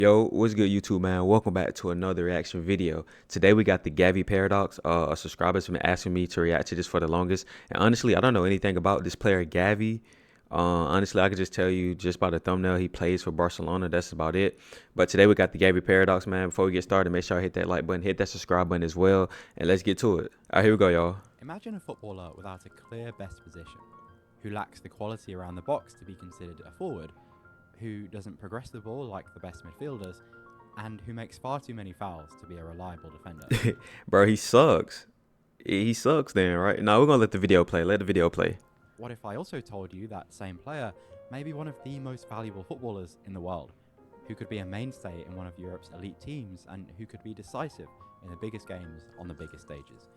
Yo, what's good, YouTube, man? Welcome back to another reaction video. Today we got the Gavi paradox. A subscriber's been asking me to react to this for the longest, and honestly, I don't know anything about this player, Gavi. Honestly, I could just tell you just by the thumbnail, he plays for Barcelona. That's about it. But today we got the Gavi paradox, man. Before we get started, make sure I hit that like button, hit that subscribe button as well, and let's get to it. All right, here we go, y'all. Imagine a footballer without a clear best position, who lacks the quality around the box to be considered a forward, who doesn't progress the ball like the best midfielders, and who makes far too many fouls to be a reliable defender. Bro, he sucks. He sucks then, right? Now we're gonna let the video play. Let the video play. What if I also told you that same player may be one of the most valuable footballers in the world, who could be a mainstay in one of Europe's elite teams, and who could be decisive in the biggest games on the biggest stages?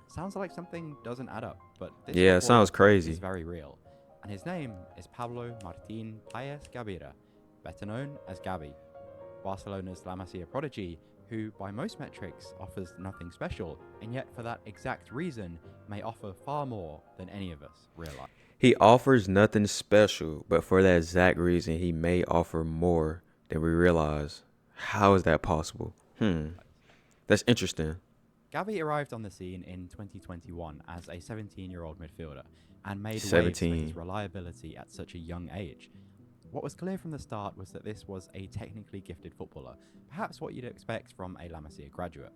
Sounds like something doesn't add up, but this Yeah, it sounds footballer crazy. is very real, and his name is Pablo Martín Paes Gavira, better known as Gavi, Barcelona's La Masia prodigy, who by most metrics offers nothing special, and yet for that exact reason may offer far more than any of us realize. He offers nothing special, but for that exact reason, he may offer more than we realize. How is that possible? That's interesting. Gavi arrived on the scene in 2021 as a 17-year-old midfielder and made waves for 17. his reliability at such a young age. What was clear from the start was that this was a technically gifted footballer, perhaps what you'd expect from a La Masia graduate.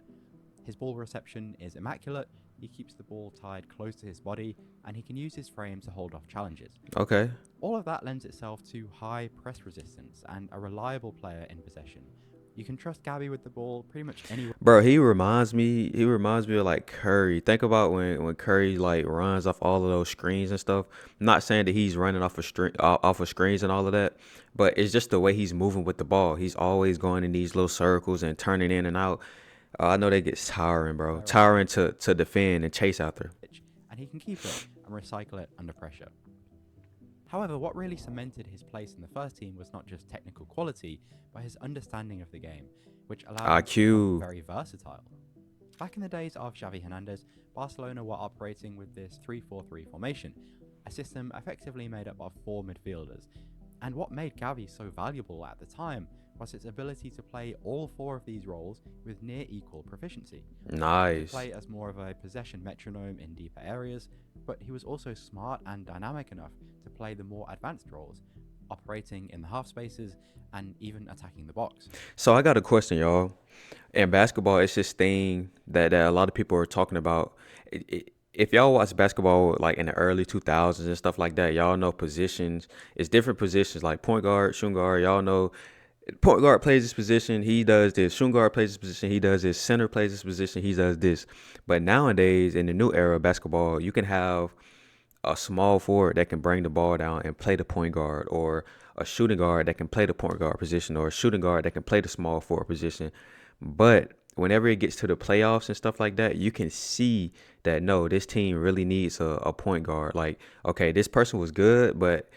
His ball reception is immaculate, he keeps the ball tied close to his body, and he can use his frame to hold off challenges. Okay. All of that lends itself to high press resistance and a reliable player in possession. You can trust Gavi with the ball pretty much anywhere. Bro, he reminds me of like Curry. Think about when Curry like runs off all of those screens and stuff. I'm not saying that he's running off of screens and all of that, but it's just the way he's moving with the ball. He's always going in these little circles and turning in and out. I know that gets tiring, bro. Tiring to defend and chase after. And he can keep it and recycle it under pressure. However, what really cemented his place in the first team was not just technical quality, but his understanding of the game, which allowed him to become IQ. very versatile. Back in the days of Xavi Hernandez, Barcelona were operating with this 3-4-3 formation, a system effectively made up of 4 midfielders. And what made Gavi so valuable at the time was its ability to play all 4 of these roles with near equal proficiency. He could Nice. play as more of a possession metronome in deeper areas, but he was also smart and dynamic enough to play the more advanced roles, operating in the half spaces and even attacking the box. So I got a question, y'all. In basketball, it's this thing that a lot of people are talking about. If y'all watch basketball like in the early 2000s and stuff like that, y'all know positions. It's different positions like point guard, shooting guard. Y'all know point guard plays this position, he does this. Shooting guard plays this position, he does this. Center plays this position, he does this. But nowadays, in the new era of basketball, you can have a small forward that can bring the ball down and play the point guard, or a shooting guard that can play the point guard position, or a shooting guard that can play the small forward position. But whenever it gets to the playoffs and stuff like that, you can see that no, this team really needs a point guard. Like, okay, this person was good, but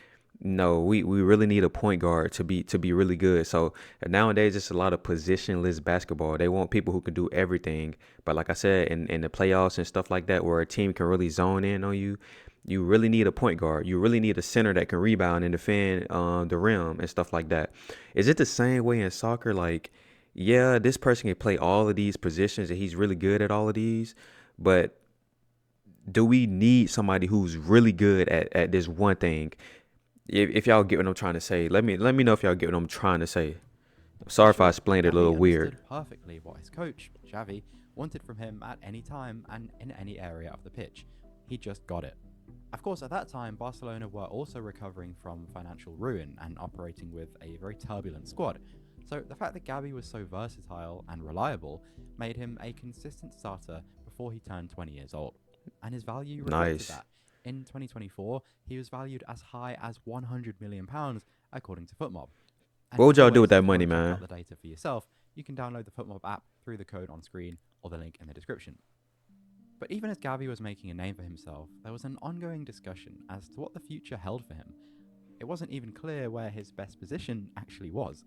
no, we really need a point guard to be really good. So nowadays it's a lot of positionless basketball. They want people who can do everything. But like I said, in the playoffs and stuff like that, where a team can really zone in on you, you really need a point guard. You really need a center that can rebound and defend the rim and stuff like that. Is it the same way in soccer? Like, yeah, this person can play all of these positions and he's really good at all of these, but do we need somebody who's really good at this one thing? If y'all get what I'm trying to say, let me know if y'all get what I'm trying to say. Sorry if I Sure, explained it a Gavi little weird. understood perfectly what his coach, Xavi, wanted from him at any time and in any area of the pitch. He just got it. Of course, at that time, Barcelona were also recovering from financial ruin and operating with a very turbulent squad. So the fact that Gavi was so versatile and reliable made him a consistent starter before he turned 20 years old. And his value reflected Nice. that. In 2024, he was valued as high as £100 million, according to FootMob. And What would as y'all do always, with that if you want money, to check man? out the data for yourself, you can download the FootMob app through the code on screen or the link in the description. But even as Gavi was making a name for himself, there was an ongoing discussion as to what the future held for him. It wasn't even clear where his best position actually was.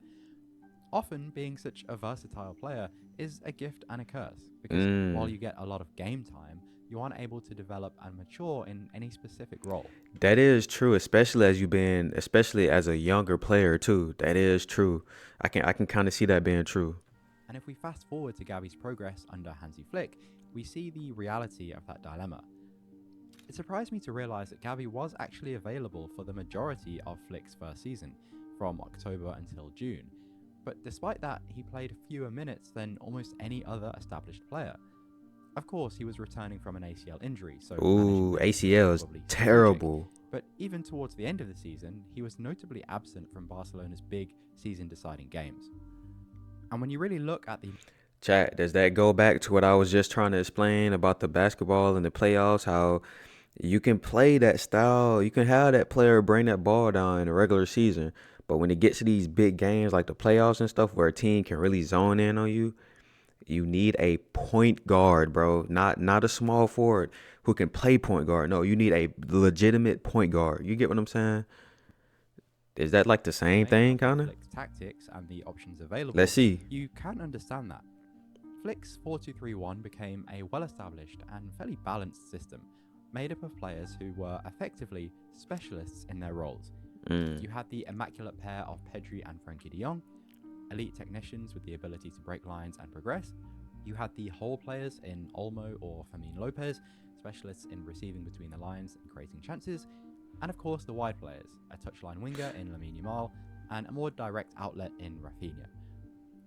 Often, being such a versatile player is a gift and a curse, because while Mm, you get a lot of game time, you aren't able to develop and mature in any specific role. That is true, especially as a younger player too. That is true. I can kind of see that being true. And if we fast forward to Gavi's progress under Hansi Flick, we see the reality of that dilemma. It surprised me to realise that Gavi was actually available for the majority of Flick's first season, from October until June. But despite that, he played fewer minutes than almost any other established player. Of course, he was returning from an ACL injury, so managing Ooh, minutes was ACL is probably strategic. terrible. But even towards the end of the season, he was notably absent from Barcelona's big season deciding games. And when you really look at the Chat, does that go back to what I was just trying to explain about the basketball and the playoffs? How you can play that style, you can have that player bring that ball down in the regular season, but when it gets to these big games like the playoffs and stuff, where a team can really zone in on you, you need a point guard, bro. Not a small forward who can play point guard. No, you need a legitimate point guard. You get what I'm saying? Is that like the same play thing, of kind of? Flick's tactics and the options Let's available, see. you can understand that. Flick's 4-2-3-1 became a well established and fairly balanced system, made up of players who were effectively specialists in their roles. Mm. You had the immaculate pair of Pedri and Frankie de Jong, elite technicians with the ability to break lines and progress. You had the hole players in Olmo or Fermin Lopez, specialists in receiving between the lines and creating chances. And of course, the wide players, a touchline winger in Lamine Yamal, and a more direct outlet in Rafinha.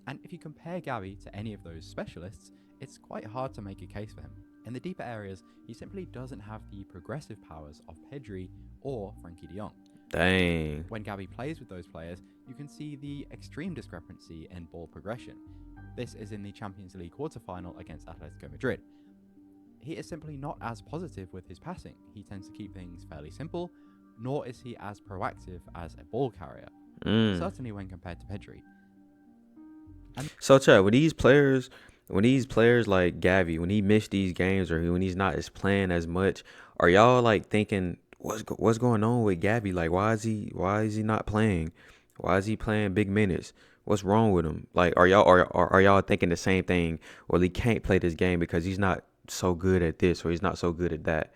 And if you compare Gavi to any of those specialists, it's quite hard to make a case for him. In the deeper areas, he simply doesn't have the progressive powers of Pedri or Frankie de Jong. Dang. When Gavi plays with those players, you can see the extreme discrepancy in ball progression. This is in the Champions League quarter-final against Atletico Madrid. He is simply not as positive with his passing. He tends to keep things fairly simple, nor is he as proactive as a ball carrier, Mm. certainly when compared to Pedri. So, Chad, when these players like Gavi, when he missed these games or when he's not as playing as much, are y'all like thinking what's going on with Gavi? Like, why is he not playing? Why is he playing big minutes? What's wrong with him? Like, are y'all thinking the same thing? Well, he can't play this game because he's not so good at this or he's not so good at that.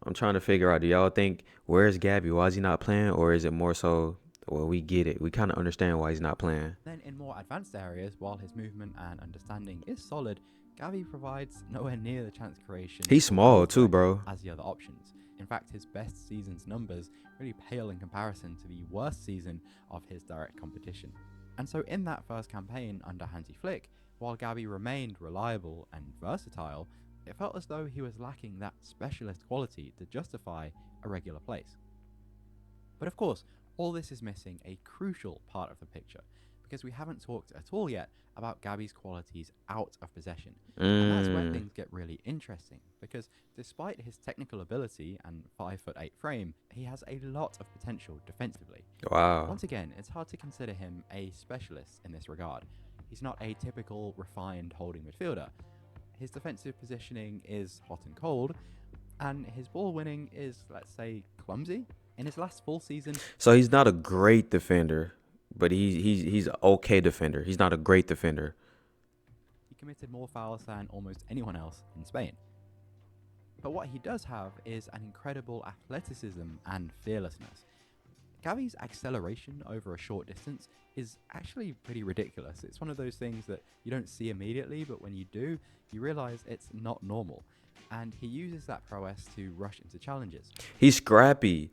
I'm trying to figure out. Do y'all think where's Gabby? Why is he not playing, or is it more so? Well, we get it. We kind of understand why he's not playing. Then, in more advanced areas, while his movement and understanding is solid, Gavi provides nowhere near the chance creation He's or goal small too, threat bro. as the other options. In fact, his best season's numbers really pale in comparison to the worst season of his direct competition. And so, in that first campaign under Hansi Flick, while Gavi remained reliable and versatile, it felt as though he was lacking that specialist quality to justify a regular place. But of course, all this is missing a crucial part of the picture because we haven't talked at all yet about Gavi's qualities out of possession. And that's where Mm. things get really interesting because despite his technical ability and 5'8" frame, he has a lot of potential defensively. Wow. Once again, it's hard to consider him a specialist in this regard. He's not a typical refined holding midfielder. His defensive positioning is hot and cold, and his ball winning is, let's say, clumsy. In his last full season, So he's not a great defender, but he's an okay defender. He's not a great defender. he committed more fouls than almost anyone else in Spain. But what he does have is an incredible athleticism and fearlessness. Gavi's acceleration over a short distance is actually pretty ridiculous. It's one of those things that you don't see immediately, but when you do, you realize it's not normal. And he uses that prowess to rush into challenges. He's scrappy.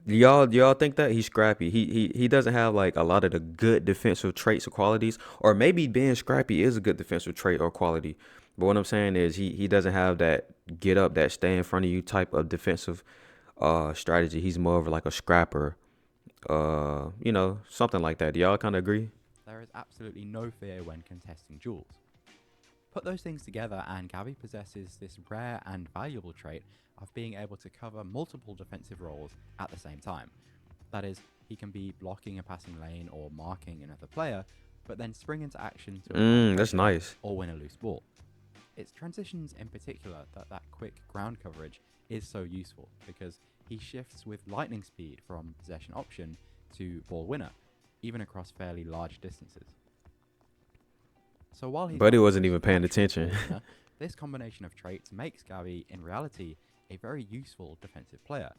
Do y'all think that he's scrappy? He doesn't have like a lot of the good defensive traits or qualities, or maybe being scrappy is a good defensive trait or quality. But what I'm saying is he doesn't have that get up, that stay in front of you type of defensive strategy. He's more of like a scrapper, something like that. Do y'all kind of agree? There is absolutely no fear when contesting duels. Put those things together, and Gavi possesses this rare and valuable trait of being able to cover multiple defensive roles at the same time. That is, he can be blocking a passing lane or marking another player, but then spring into action to apply That's pressure nice. or win a loose ball. It's transitions in particular that quick ground coverage is so useful because he shifts with lightning speed from possession option to ball winner, even across fairly large distances. So while he's But not he the wasn't most even paying natural attention. ball winner, This combination of traits makes Gavi, in reality, a very useful defensive player.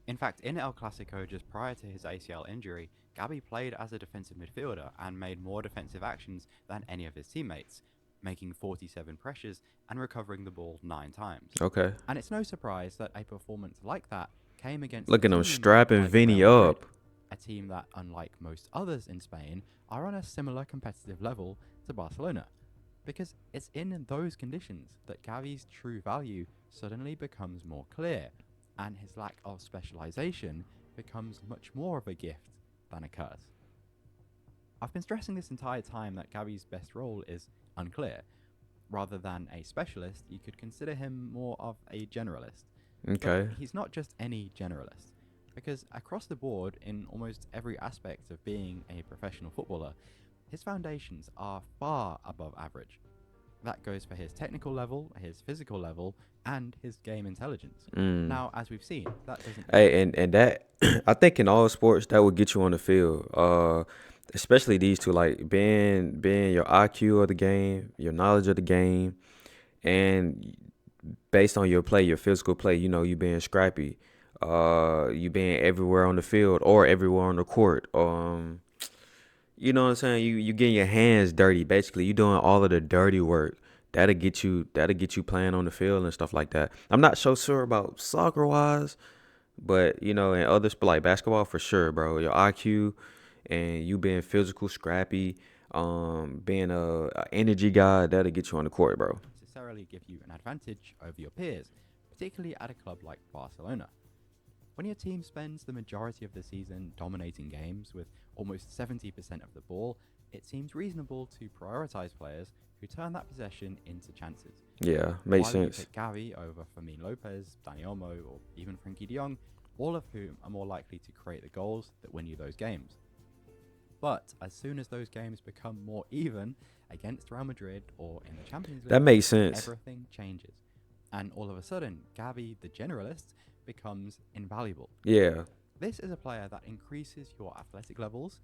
In fact, in El Clasico just prior to his ACL injury, Gavi played as a defensive midfielder and made more defensive actions than any of his teammates, making 47 pressures and recovering the ball 9 times. Okay. And it's no surprise that a performance like that came against a Look at him team strapping like Vinny Real Madrid, up. a team that, unlike most others in Spain, are on a similar competitive level to Barcelona. Because it's in those conditions that Gavi's true value suddenly becomes more clear, and his lack of specialization becomes much more of a gift than a curse. I've been stressing this entire time that Gavi's best role is unclear. Rather than a specialist, you could consider him more of a generalist. But Okay. he's not just any generalist, because across the board, in almost every aspect of being a professional footballer, his foundations are far above average. That goes for his technical level, his physical level, and his game intelligence. Mm. Now, as we've seen, that doesn't end. Hey, and that I think in all sports that would get you on the field. Especially these two, like being your IQ of the game, your knowledge of the game, and based on your play, your physical play, you being scrappy, you being everywhere on the field or everywhere on the court. You know what I'm saying? You getting your hands dirty, basically. You doing all of the dirty work. That'll get you playing on the field and stuff like that. I'm not so sure about soccer wise, but in other like basketball for sure, bro. Your IQ and you being physical, scrappy, being a energy guy, that'll get you on the court, bro. Necessarily give you an advantage over your peers, particularly at a club like Barcelona. When your team spends the majority of the season dominating games with almost 70% of the ball, it seems reasonable to prioritise players who turn that possession into chances. Yeah, makes Why would you sense. pick Gavi over Fermin Lopez, Dani Olmo, or even Frenkie de Jong, all of whom are more likely to create the goals that win you those games? But as soon as those games become more even against Real Madrid or in the Champions That League, makes sense. everything changes. And all of a sudden, Gavi, the generalist, becomes invaluable. Yeah. This is a player that increases your athletic levels,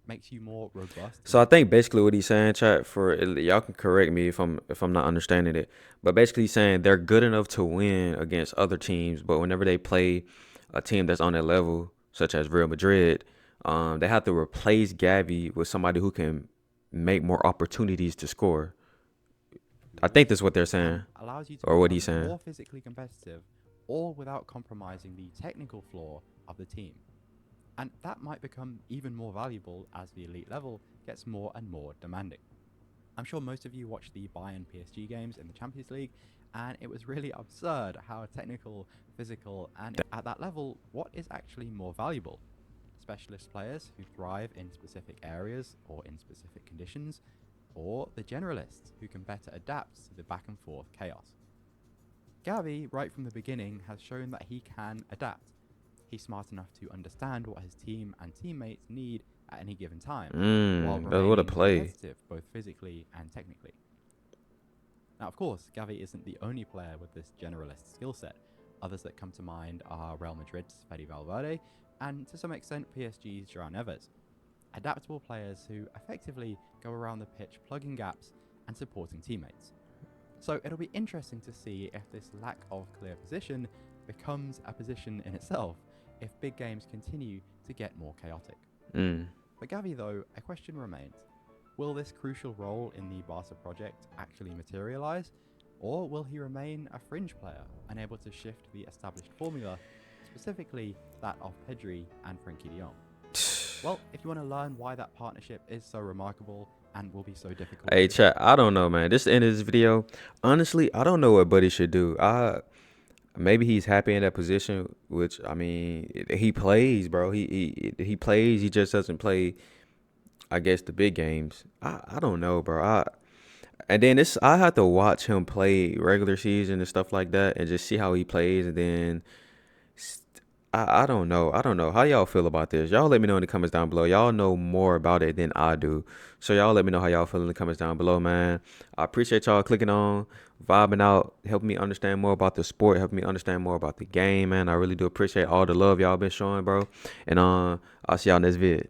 makes you more robust. So I think basically what he's saying, chat, for y'all can correct me if I'm not understanding it, but basically he's saying they're good enough to win against other teams, but whenever they play a team that's on their level, such as Real Madrid, they have to replace Gavi with somebody who can make more opportunities to score. I think that's what they're saying, And allows you to or what become he's saying. more physically competitive, all without compromising the technical flaw of the team. And that might become even more valuable as the elite level gets more and more demanding. I'm sure most of you watched the Bayern PSG games in the Champions League, and it was really absurd how technical, physical, and at that level, what is actually more valuable? Specialist players who thrive in specific areas or in specific conditions, or the generalists who can better adapt to the back and forth chaos. Gavi, right from the beginning, has shown that he can adapt. He's smart enough to understand what his team and teammates need at any given time, while That's what a remaining play. competitive both physically and technically. Now, of course, Gavi isn't the only player with this generalist skill set. Others that come to mind are Real Madrid's Fede Valverde, and to some extent PSG's João Neves. Adaptable players who effectively go around the pitch plugging gaps and supporting teammates. So it'll be interesting to see if this lack of clear position becomes a position in itself if big games continue to get more chaotic. Mm. For Gavi, though, a question remains. Will this crucial role in the Barca project actually materialise, or will he remain a fringe player, unable to shift the established formula, specifically that of Pedri and Frenkie de Jong? Well, if you want to learn why that partnership is so remarkable and will be so difficult Hey, to chat. I don't know, man. This is the end of this video. Honestly, I don't know what Buddy should do. Maybe he's happy in that position, which I mean, he plays, bro. He plays. He just doesn't play, I guess, the big games. I don't know, bro. And then I have to watch him play regular season and stuff like that, and just see how he plays, and then I don't know. I don't know. How y'all feel about this? Y'all let me know in the comments down below. Y'all know more about it than I do. So y'all let me know how y'all feel in the comments down below, man. I appreciate y'all clicking on, vibing out, helping me understand more about the sport, helping me understand more about the game, man. I really do appreciate all the love y'all been showing, bro. And I'll see y'all next vid.